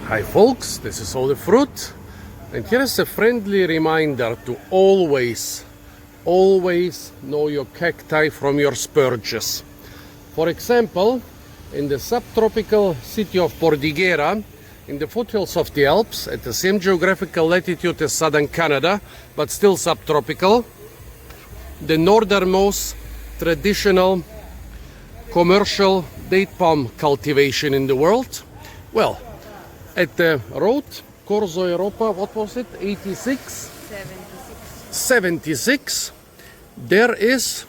Hi folks, this is All the Fruit, and here is a friendly reminder to always know your cacti from your spurges. For example, in the subtropical city of Bordighera, in the foothills of the Alps, at the same geographical latitude as southern Canada, but still subtropical, the northernmost traditional commercial date palm cultivation in the world. Well, at the road, Corso Europa, what was it, 86? 76. There is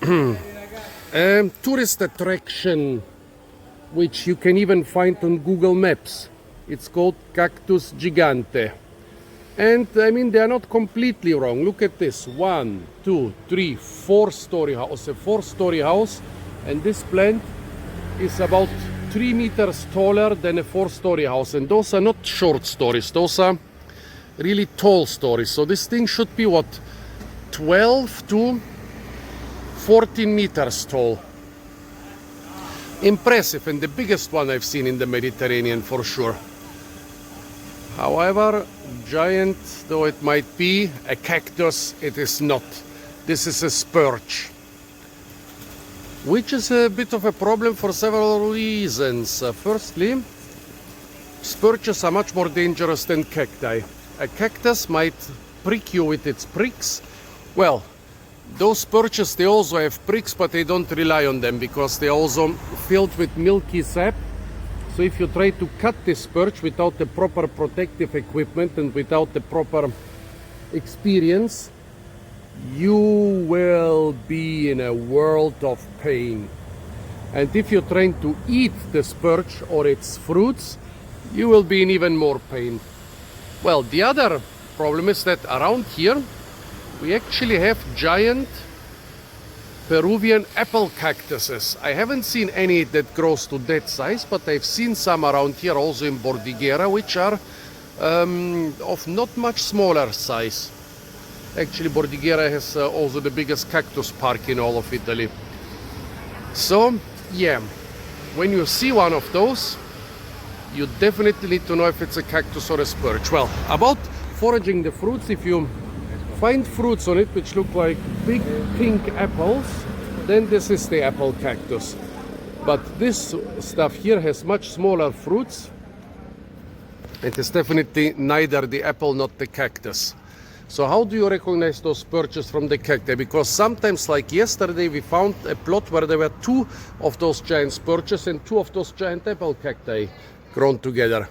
a tourist attraction which you can even find on Google Maps. It's called Cactus Gigante. And I mean, they are not completely wrong. Look at this, 1, 2, 3, 4-story house, a 4-story house, and this plant is about 3 meters taller than a 4-story house. And those are not short stories, those are really tall stories. So this thing should be what, 12 to 14 meters tall. Impressive, and the biggest one I've seen in the Mediterranean for sure. However, giant though it might be, a cactus it is not. This is a spurge, which is a bit of a problem for several reasons. Firstly, spurges are much more dangerous than cacti. A cactus might prick you with its pricks. Well, those spurges, they also have pricks, but they don't rely on them because they are also filled with milky sap. So if you try to cut this spurge without the proper protective equipment and without the proper experience, you will be in a world of pain. And if you're trying to eat the spurge or its fruits, you will be in even more pain. Well, the other problem is that around here we actually have giant Peruvian apple cactuses. I haven't seen any that grows to that size, but I've seen some around here also in Bordighera, which are of not much smaller size. Actually, Bordighera has also the biggest cactus park in all of Italy. So, yeah, when you see one of those, you definitely need to know if it's a cactus or a spurge. Well, about foraging the fruits, if you find fruits on it which look like big pink apples, then this is the apple cactus. But this stuff here has much smaller fruits. It is definitely neither the apple nor the cactus. So how do you recognize those spurges from the cacti? Because sometimes, like yesterday, we found a plot where there were 2 of those giant spurges and 2 of those giant apple cacti grown together.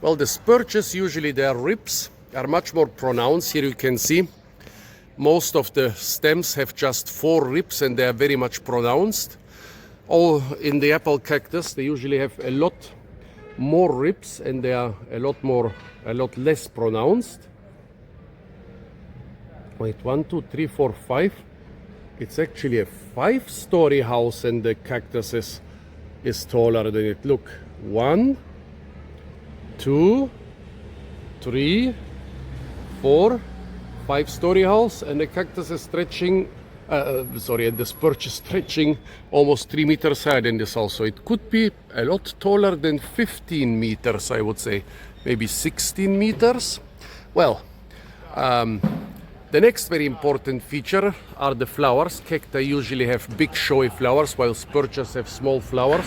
Well, the spurges, usually their ribs are much more pronounced. Here you can see most of the stems have just 4 ribs and they are very much pronounced. All in the apple cactus, they usually have a lot more ribs and they are a lot less pronounced. Wait, 1, 2, 3, 4, 5. It's actually a 5-story house and the cactus is taller than it. Look, 1, 2, 3, 4, 5-story house, and the cactus is stretching, and the spurge is stretching almost 3 meters higher than this also. It could be a lot taller than 15 meters, I would say, maybe 16 meters. Well, the next very important feature are the flowers. Cacti usually have big showy flowers, while spurges have small flowers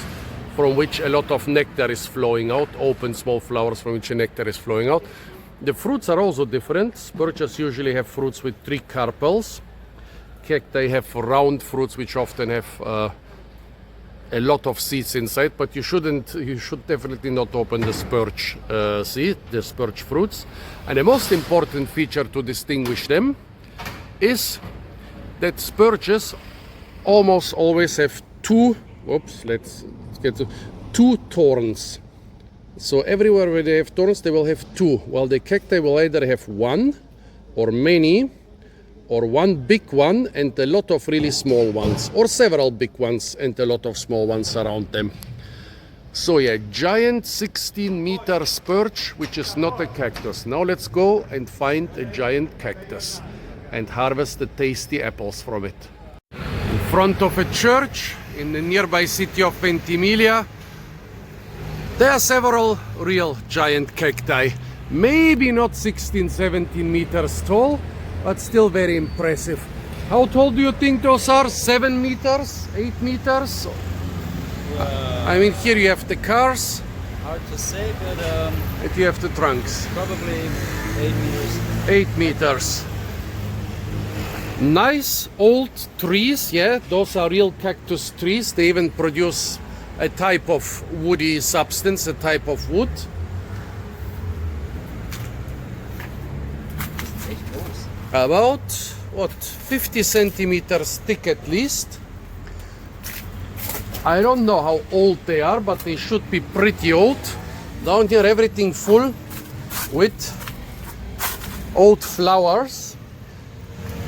from which a lot of nectar is flowing out, open small flowers from which the nectar is flowing out. The fruits are also different. Spurges usually have fruits with 3 carpels. Cacti have round fruits which often have a lot of seeds inside, but you should definitely not open the spurge the spurge fruits. And the most important feature to distinguish them is that spurges almost always have 2 thorns. So everywhere where they have thorns, they will have 2, while the cacti will either have 1 or many, or 1 big one and a lot of really small ones, or several big ones and a lot of small ones around them. So yeah, giant 16-meter spurge, which is not a cactus. Now let's go and find a giant cactus and harvest the tasty apples from it. In front of a church in the nearby city of Ventimiglia, There are several real giant cacti, maybe not 16, 17 meters tall, but still very impressive. How tall do you think those are? 7 meters? 8 meters? I mean, here you have the cars. Hard to say, but And you have the trunks. probably 8 meters. 8 meters. Nice old trees, yeah, those are real cactus trees. They even produce a type of woody substance, a type of wood. Echt groß. About, what, 50 centimeters thick at least. I don't know how old they are, but they should be pretty old. Down here everything full with old flowers.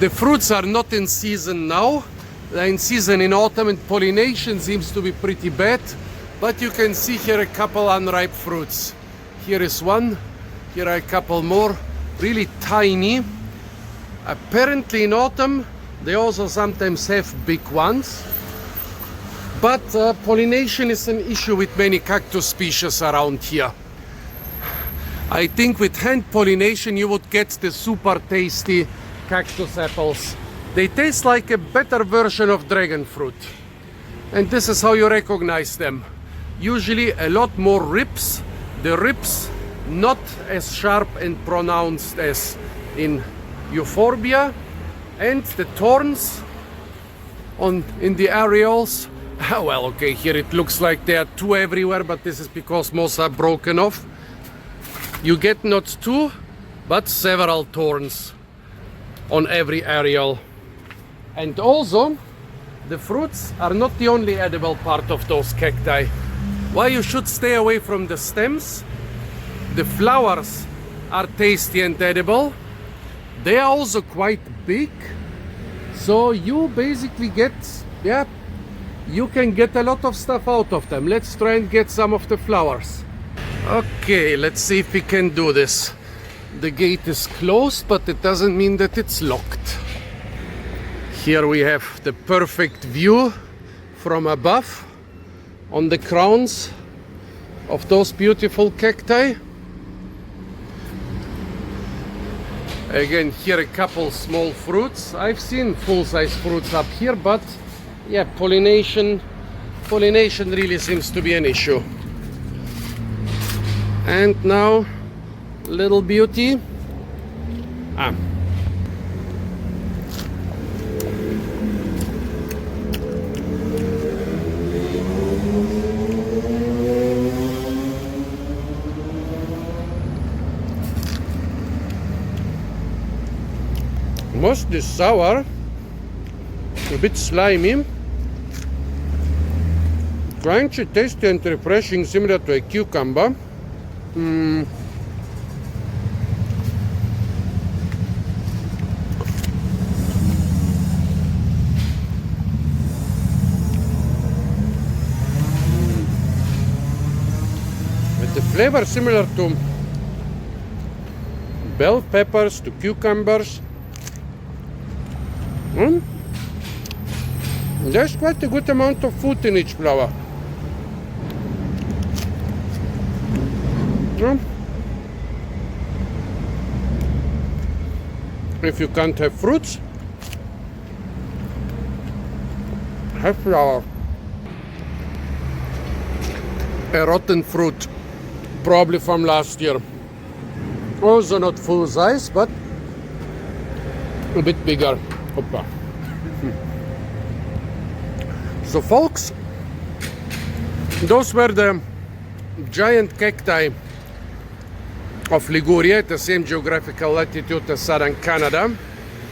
The fruits are not in season now. They're in season in autumn, and pollination seems to be pretty bad. But you can see here a couple unripe fruits. Here is one, here are a couple more, really tiny. Apparently in autumn they also sometimes have big ones. But pollination is an issue with many cactus species around here. I think with hand pollination you would get the super tasty cactus apples. They taste like a better version of dragon fruit. And this is how you recognize them. Usually a lot more ribs. The ribs not as sharp and pronounced as in euphorbia. And the thorns in the areoles. Well, okay, here it looks like there are two everywhere, but this is because most are broken off. You get not two, but several thorns on every areole. And also, the fruits are not the only edible part of those cacti. Why you should stay away from the stems? The flowers are tasty and edible. They are also quite big. So you basically get, yeah, you can get a lot of stuff out of them. Let's try and get some of the flowers. Okay, let's see if we can do this. The gate is closed, but it doesn't mean that it's locked. Here we have the perfect view from above on the crowns of those beautiful cacti. Again, here a couple small fruits. I've seen full-size fruits up here, but yeah, pollination really seems to be an issue. And now, little beauty. Mostly sour, a bit slimy, crunchy, tasty and refreshing, similar to a cucumber. With the flavor similar to bell peppers, to cucumbers. There's quite a good amount of food in each flower. If you can't have fruits, have flower. A rotten fruit, probably from last year. Also not full size, but a bit bigger. Hoppa. So folks, those were the giant cacti of Liguria, at the same geographical latitude as southern Canada,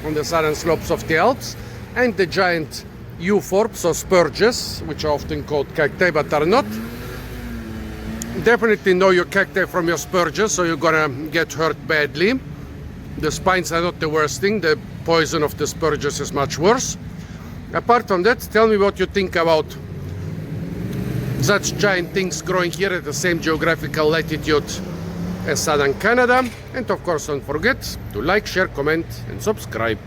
on the southern slopes of the Alps, and the giant euphorbs or spurges, which are often called cacti but are not. Definitely know your cacti from your spurges, so you're gonna get hurt badly. The spines are not the worst thing, the poison of the spurges is much worse. Apart from that, tell me what you think about such giant things growing here at the same geographical latitude as southern Canada. And of course, don't forget to like, share, comment and subscribe.